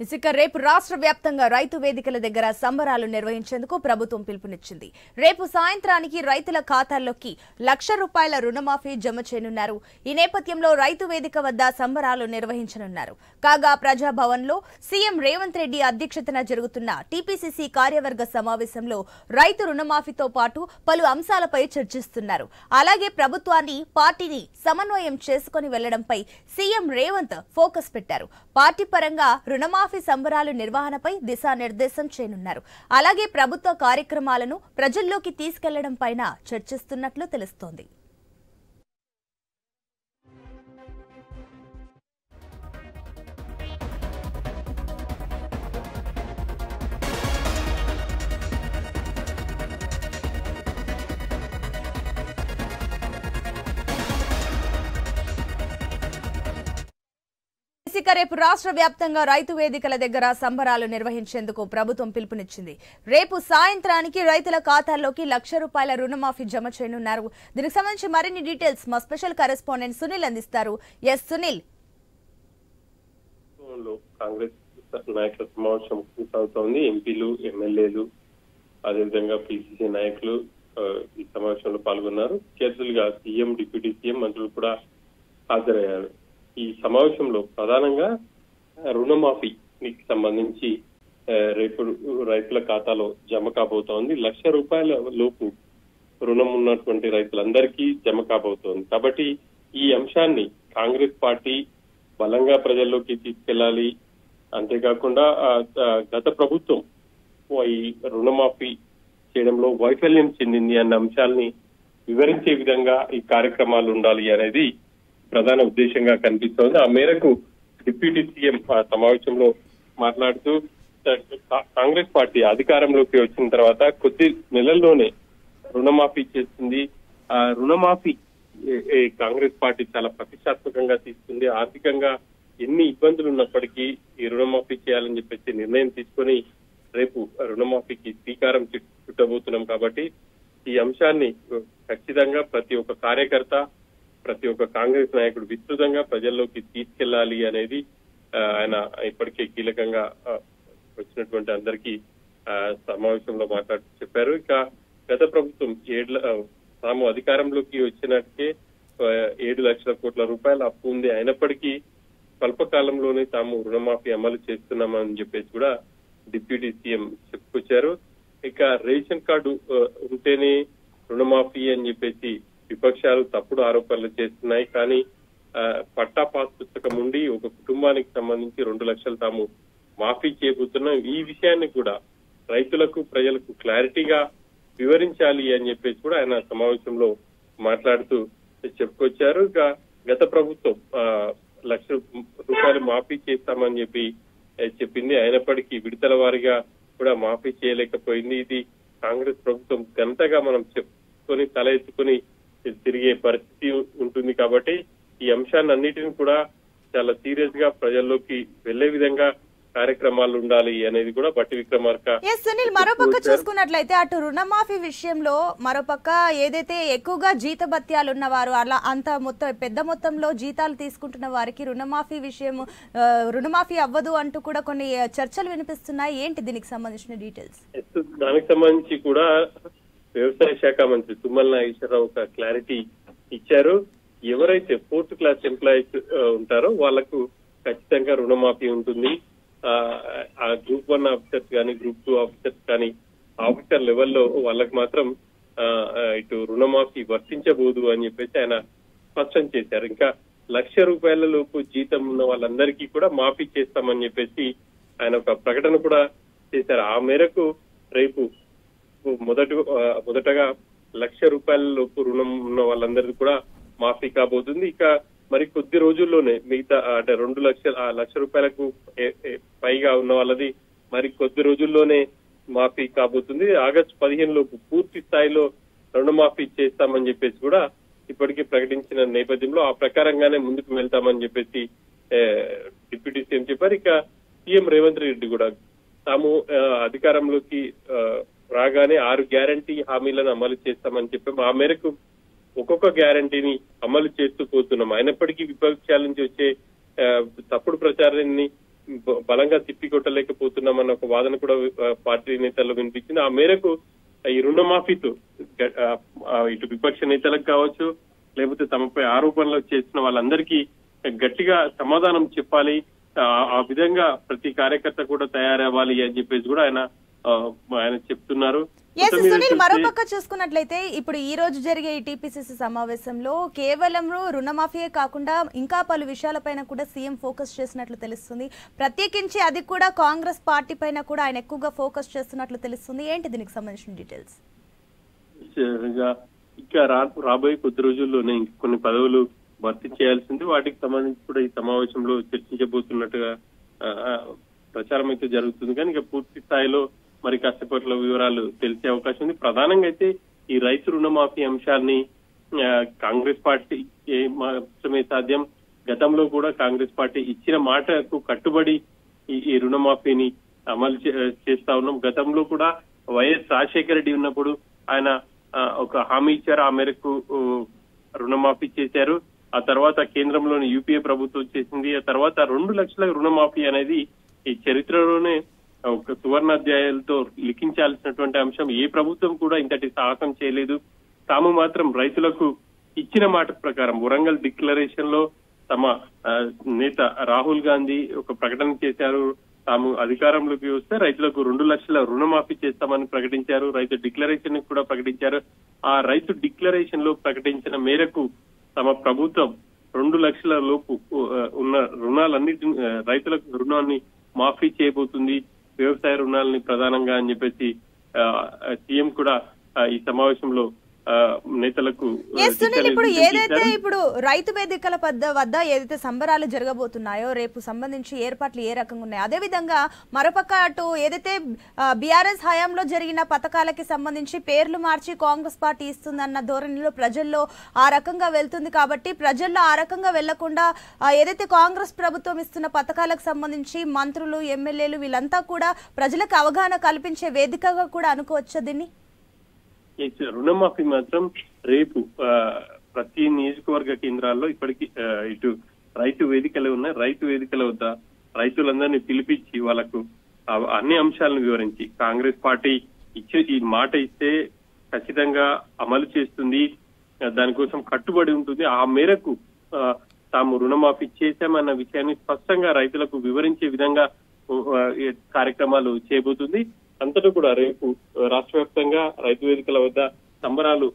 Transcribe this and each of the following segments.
ఇసుక రేపు రాష్ట్ర వ్యాప్తంగా రైతు వేదికల దగ్గర సంబరాలు నిర్వహించేందుకు ప్రభుత్వం పిలుపునిచ్చింది. రేపు సాయంత్రానికి రైతుల ఖాతాల్లోకి ₹1,00,000 రుణమాఫీ జమ చేయనున్నారు. ఈ నేపథ్యంలో రైతు వేదిక వద్ద సంబరాలు నిర్వహించనున్నారు. కాగా ప్రజాభవన్లో సీఎం రేవంత్ రెడ్డి అధ్యక్షతన జరుగుతున్న టీపీసీసీ కార్యవర్గ సమావేశంలో రైతు రుణమాఫీతో పాటు పలు అంశాలపై చర్చిస్తున్నారు. అలాగే ప్రభుత్వాన్ని పార్టీని సమన్వయం చేసుకుని వెళ్లడంపై సీఎం రేవంత్ ఫోకస్ పెట్టారు. పార్టీ పరంగా రుణమాఫీ సంబరాలు నిర్వహణపై దిశానిర్దేశం చేయనున్నారు. అలాగే ప్రభుత్వ కార్యక్రమాలను ప్రజల్లోకి తీసుకెళ్లడం పైన చర్చిస్తున్నట్లు తెలుస్తోంది. రేపు రాష్ట్ర వ్యాప్తంగా రైతు వేదికల దగ్గర సంబరాలు నిర్వహించేందుకు ప్రభుత్వం పిలుపునిచ్చింది. రేపు సాయంత్రానికి రైతుల ఖాతాల్లోకి ₹1,00,000 రుణమాఫీ జమ చేయనున్నారు. దీనికి సంబంధించి మరిన్ని డీటెయిల్స్ మా స్పెషల్ కరెస్పాండెంట్ సునీల్ అందిస్తారు. ఎస్ సునీల్. కాంగ్రెస్ నాయకుల సమావేశం కొనసాగుతోంది. ఎంపీలు, ఎమ్మెల్యేలు, అదేవిధంగా పిసిసి నాయకులు ఈ సమావేశంలో పాల్గొన్నారు. ముఖ్య సీఎం, డిప్యూటీ సీఎం, మంత్రులు కూడా హాజరయ్యారు. ఈ సమావేశంలో ప్రధానంగా రుణమాఫీకి సంబంధించి రేపు రైతుల ఖాతాలో జమ కాబోతోంది. ₹1,00,000 లోపు రుణం ఉన్నటువంటి రైతులందరికీ జమ కాబోతోంది. కాబట్టి ఈ అంశాన్ని కాంగ్రెస్ పార్టీ బలంగా ప్రజల్లోకి తీసుకెళ్లాలి. అంతేకాకుండా గత ప్రభుత్వం ఈ రుణమాఫీ చేయడంలో వైఫల్యం చెందింది అన్న అంశాలని వివరించే విధంగా ఈ కార్యక్రమాలు ఉండాలి అనేది ప్రధాన ఉద్దేశంగా కనిపిస్తోంది. ఆ మేరకు డిప్యూటీ సీఎం సమావేశంలో మాట్లాడుతూ కాంగ్రెస్ పార్టీ అధికారంలోకి వచ్చిన తర్వాత కొద్ది నెలల్లోనే రుణమాఫీ చేస్తుంది. ఆ రుణమాఫీ కాంగ్రెస్ పార్టీ చాలా ప్రతిష్టాత్మకంగా తీసుకుంది. ఆర్థికంగా ఎన్ని ఇబ్బందులు ఉన్నప్పటికీ ఈ రుణమాఫీ చేయాలని చెప్పేసి నిర్ణయం తీసుకొని రేపు రుణమాఫీకి శ్రీకారం చుట్టబోతున్నాం. కాబట్టి ఈ అంశాన్ని ఖచ్చితంగా ప్రతి ఒక్క కార్యకర్త, ప్రతి ఒక్క కాంగ్రెస్ నాయకుడు విస్తృతంగా ప్రజల్లోకి తీసుకెళ్లాలి అనేది ఆయన ఇప్పటికే కీలకంగా వచ్చినటువంటి అందరికీ సమావేశంలో మాట్లాడుతూ చెప్పారు. ఇక గత ప్రభుత్వం తాము అధికారంలోకి వచ్చినట్టే ₹7,00,000 కోట్ల అప్పు ఉంది. అయినప్పటికీ స్వల్పకాలంలోనే తాము రుణమాఫీ అమలు చేస్తున్నామని చెప్పేసి కూడా డిప్యూటీ సీఎం చెప్పుకొచ్చారు. ఇక రేషన్ కార్డు ఉంటేనే రుణమాఫీ అని చెప్పేసి విపక్షాలు తప్పుడు ఆరోపణలు చేస్తున్నాయి. కానీ పట్టా పాస్ పుస్తకం ఉండి ఒక కుటుంబానికి సంబంధించి 2 లక్షలు తాము మాఫీ చేయబోతున్నాం. ఈ విషయాన్ని కూడా రైతులకు, ప్రజలకు క్లారిటీగా వివరించాలి అని చెప్పేసి కూడా ఆయన సమావేశంలో మాట్లాడుతూ చెప్పుకొచ్చారు. ఇక గత ప్రభుత్వం ₹1,00,000 మాఫీ చేస్తామని చెప్పింది. అయినప్పటికీ విడతల వారీగా కూడా మాఫీ చేయలేకపోయింది. ఇది కాంగ్రెస్ ప్రభుత్వం ఘనతగా మనం చెప్పుకొని తల ఎత్తుకొని తిరిగే పరిస్థితి ఉంటుంది. కాబట్టి ఈ అంశాన్ని అన్నిటిని కూడా చాలా సీరియస్ గా ప్రజల్లోకి వెళ్లే విధంగా కార్యక్రమాలు ఉండాలి అనేది కూడా బట్టి విక్రమార్క. సునీల్, మరోపక్క చూసుకున్నట్లయితే అటు రుణమాఫీ విషయంలో మరోపక్క ఏదైతే ఎక్కువగా జీతభత్యాలు ఉన్నవారు, అలా అంత పెద్ద మొత్తంలో జీతాలు తీసుకుంటున్న వారికి రుణమాఫీ అవ్వదు అంటూ కూడా కొన్ని చర్చలు వినిపిస్తున్నాయి. ఏంటి దీనికి సంబంధించిన డీటెయిల్స్? దానికి సంబంధించి కూడా వ్యవసాయ శాఖ మంత్రి తుమ్మల నాగేశ్వరరావు ఒక క్లారిటీ ఇచ్చారు. ఎవరైతే 4th క్లాస్ ఎంప్లాయీస్ ఉంటారో వాళ్లకు ఖచ్చితంగా రుణమాఫీ ఉంటుంది. ఆ గ్రూప్ 1 ఆఫీసర్స్ కానీ, గ్రూప్ 2 ఆఫీసర్స్ కానీ, ఆఫీసర్ లెవెల్లో వాళ్ళకి మాత్రం ఇటు రుణమాఫీ వర్తించబోదు అని చెప్పేసి ఆయన స్పష్టం చేశారు. ఇంకా ₹1,00,000 లోపు జీతం ఉన్న వాళ్ళందరికీ కూడా మాఫీ చేస్తామని చెప్పేసి ఆయన ఒక ప్రకటన కూడా చేశారు. ఆ మేరకు రేపు మొదటగా ₹1,00,000 లోపు రుణం ఉన్న వాళ్ళందరికీ కూడా మాఫీ కాబోతుంది. ఇక మరి కొద్ది రోజుల్లోనే మిగతా అంటే ₹2,00,000 పైగా ఉన్న వాళ్ళది మరి కొద్ది రోజుల్లోనే మాఫీ కాబోతుంది. ఆగస్టు 15 లోపు పూర్తి స్థాయిలో రుణమాఫీ చేస్తామని చెప్పేసి కూడా ఇప్పటికీ ప్రకటించిన నేపథ్యంలో ఆ ప్రకారంగానే ముందుకు వెళ్తామని చెప్పేసి డిప్యూటీ సీఎం చెప్పారు. ఇక సీఎం రేవంత్ రెడ్డి కూడా తాము అధికారంలోకి రాగానే 6 గ్యారంటీ హామీలను అమలు చేస్తామని చెప్పాము. ఆ మేరకు ఒక్కొక్క గ్యారంటీని అమలు చేస్తూ పోతున్నాం. అయినప్పటికీ విపక్షాల నుంచి వచ్చే తప్పుడు ప్రచారాన్ని బలంగా తిప్పికొట్టలేకపోతున్నామన్న ఒక వాదన కూడా పార్టీ నేతల్లో వినిపించింది. ఆ మేరకు ఈ రుణమాఫీతో ఇటు విపక్ష నేతలకు కావచ్చు, లేకపోతే తమపై ఆరోపణలు చేసిన వాళ్ళందరికీ గట్టిగా సమాధానం చెప్పాలి, ఆ విధంగా ప్రతి కార్యకర్త కూడా తయారవ్వాలి అని చెప్పేసి కూడా ఆయన చెప్తున్నారు. సునీల్, మరోపక్క చూసుకున్నట్లయితే ఇప్పుడు ఈ రోజు జరిగే ఈ టీపీసీసీ సమావేశంలో కేవలం రుణమాఫీయే కాకుండా ఇంకా పలు విషయాలపైన కూడా సీఎం ఫోకస్ చేసినట్లు తెలుస్తుంది. ప్రత్యేకించి అది కూడా కాంగ్రెస్ పార్టీ పైన కూడా ఆయన ఎక్కువగా ఫోకస్ చేస్తున్నట్లు తెలుస్తుంది. ఏంటి దీనికి సంబంధించిన డీటెయిల్స్? ఇంకా రాబోయే కొద్ది రోజుల్లోనే కొన్ని పదవులు భర్తీ చేయాల్సింది, వాటికి సంబంధించి కూడా ఈ సమావేశంలో చర్చించబోతున్నట్టుగా ప్రచారం అయితే జరుగుతుంది. కానీ ఇక పూర్తి స్థాయిలో మరి కాసేపట్లో వివరాలు తెలిసే అవకాశం ఉంది. ప్రధానంగా అయితే ఈ రైతు రుణమాఫీ అంశాన్ని కాంగ్రెస్ పార్టీ మాత్రమే సాధ్యం. గతంలో కూడా కాంగ్రెస్ పార్టీ ఇచ్చిన మాటకు కట్టుబడి ఈ రుణమాఫీని అమలు చేస్తా ఉన్నాం. గతంలో కూడా వైఎస్ రాజశేఖర రెడ్డి ఉన్నప్పుడు ఆయన ఒక హామీ ఇచ్చారు, ఆ మేరకు రుణమాఫీ చేశారు. ఆ తర్వాత కేంద్రంలోని యూపీఏ ప్రభుత్వం చేసింది. ఆ తర్వాత 2 లక్షల రుణమాఫీ అనేది ఈ చరిత్రలోనే ఒక సువర్ణాధ్యాయాలతో లిఖించాల్సినటువంటి అంశం. ఏ ప్రభుత్వం కూడా ఇంతటి సాహసం చేయలేదు. తాము మాత్రం రైతులకు ఇచ్చిన మాట ప్రకారం వరంగల్ డిక్లరేషన్ లో తమ నేత రాహుల్ గాంధీ ఒక ప్రకటన చేశారు. తాము అధికారంలోకి వస్తే రైతులకు 2 లక్షల రుణమాఫీ చేస్తామని ప్రకటించారు. రైతు డిక్లరేషన్ కూడా ప్రకటించారు. ఆ రైతు డిక్లరేషన్ లో ప్రకటించిన మేరకు తమ ప్రభుత్వం 2 లక్షల లోపు ఉన్న రుణాలన్నిటిని రైతులకు రుణాన్ని మాఫీ చేయబోతుంది, వ్యవసాయ రుణాలని ప్రధానంగా అని చెప్పేసి సీఎం కూడా ఈ సమావేశంలో నేతలకు ఇప్పుడు ఏదైతే ఇప్పుడు రైతు వేదికల వద్ద ఏదైతే సంబరాలు జరగబోతున్నాయో రేపు సంబంధించి ఏర్పాట్లు ఏ రకంగా ఉన్నాయో, అదే విధంగా మరోపక్క అటు ఏదైతే బీఆర్ఎస్ హయాంలో జరిగిన పథకాలకి సంబంధించి పేర్లు మార్చి కాంగ్రెస్ పార్టీ ఇస్తుందన్న ధోరణిలో ప్రజల్లో ఆ రకంగా వెళ్తుంది. కాబట్టి ప్రజల్లో ఆ రకంగా వెళ్లకుండా ఏదైతే కాంగ్రెస్ ప్రభుత్వం ఇస్తున్న పథకాలకు సంబంధించి మంత్రులు, ఎమ్మెల్యేలు వీళ్ళంతా కూడా ప్రజలకు అవగాహన కల్పించే వేదికగా కూడా అనుకోవచ్చా దీన్ని? రుణమాఫీ మాత్రం రేపు ప్రతి నియోజకవర్గ కేంద్రాల్లో ఇప్పటికీ ఇటు రైతు వేదికలు ఉన్నాయి. రైతు వేదికల వద్ద రైతులందరినీ పిలిపించి వాళ్ళకు అన్ని అంశాలను వివరించి కాంగ్రెస్ పార్టీ ఈ మాట ఇస్తే ఖచ్చితంగా అమలు చేస్తుంది, దానికోసం కట్టుబడి ఉంటుంది. ఆ మేరకు తాము రుణమాఫీ చేశామన్న విషయాన్ని స్పష్టంగా రైతులకు వివరించే విధంగా కార్యక్రమాలు చేయబోతుంది. అంతటా కూడా రేపు రాష్ట్ర వ్యాప్తంగా రైతు వేదికల వద్ద సంబరాలు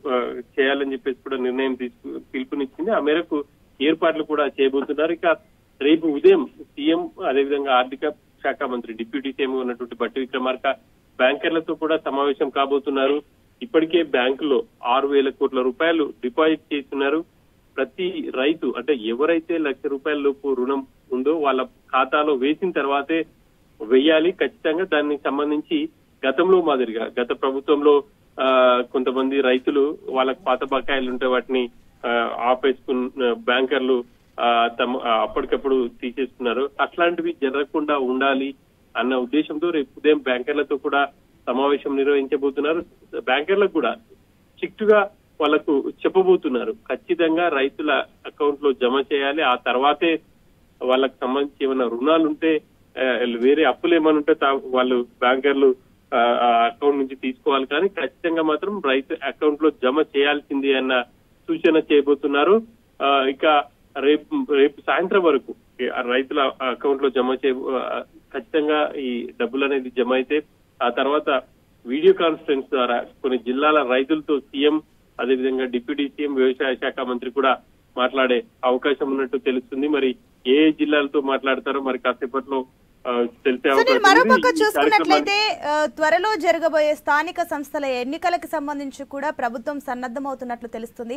చేయాలని చెప్పేసి కూడా నిర్ణయం పిలుపునిచ్చింది. ఆ మేరకు ఏర్పాట్లు కూడా చేయబోతున్నారు. ఇక రేపు ఉదయం సీఎం అదేవిధంగా ఆర్థిక శాఖ మంత్రి డిప్యూటీ సీఎం ఉన్నటువంటి బట్టి విక్రమార్క బ్యాంకర్లతో కూడా సమావేశం కాబోతున్నారు. ఇప్పటికే బ్యాంకులో 6,000 కోట్ల రూపాయలు డిపాజిట్ చేస్తున్నారు. ప్రతి రైతు అంటే ఎవరైతే ₹1,00,000 లోపు రుణం ఉందో వాళ్ళ ఖాతాలో వేసిన తర్వాతే వెయ్యాలి ఖచ్చితంగా. దానికి సంబంధించి గతంలో మాదిరిగా గత ప్రభుత్వంలో కొంతమంది రైతులు వాళ్ళకి పాత బకాయిలు ఉంటే వాటిని ఆపేసుకున్న బ్యాంకర్లు అప్పటికప్పుడు తీసేసుకున్నారు. అట్లాంటివి జరగకుండా ఉండాలి అన్న ఉద్దేశంతో రేపు ఉదయం బ్యాంకర్లతో కూడా సమావేశం నిర్వహించబోతున్నారు. బ్యాంకర్లకు కూడా స్ట్రిక్ట్ గా వాళ్ళకు చెప్పబోతున్నారు, ఖచ్చితంగా రైతుల అకౌంట్ లో జమ చేయాలి. ఆ తర్వాతే వాళ్ళకి సంబంధించి ఏమైనా రుణాలుంటే వేరే అప్పులు ఏమైనా ఉంటే వాళ్ళు బ్యాంకర్లు అకౌంట్ నుంచి తీసుకోవాలి, కానీ ఖచ్చితంగా మాత్రం రైతు అకౌంట్ లో జమ చేయాల్సింది అన్న సూచన చేయబోతున్నారు. ఇక రేపు సాయంత్రం వరకు రైతుల అకౌంట్ లో ఖచ్చితంగా ఈ డబ్బులు అనేది జమ అయితే ఆ తర్వాత వీడియో కాన్ఫరెన్స్ ద్వారా కొన్ని జిల్లాల రైతులతో సీఎం అదేవిధంగా డిప్యూటీ సీఎం వ్యవసాయ శాఖ మంత్రి కూడా మాట్లాడే అవకాశం ఉన్నట్టు తెలుస్తుంది. మరి ఏ జిల్లాలతో మాట్లాడతారో మరి కాసేపట్లో తెలిసే అవకాశం. మరోపక్క చూసుకున్నట్లయితే త్వరలో జరగబోయే స్థానిక సంస్థల ఎన్నికలకు సంబంధించి కూడా ప్రభుత్వం సన్నద్ధమవుతున్నట్లు తెలుస్తుంది.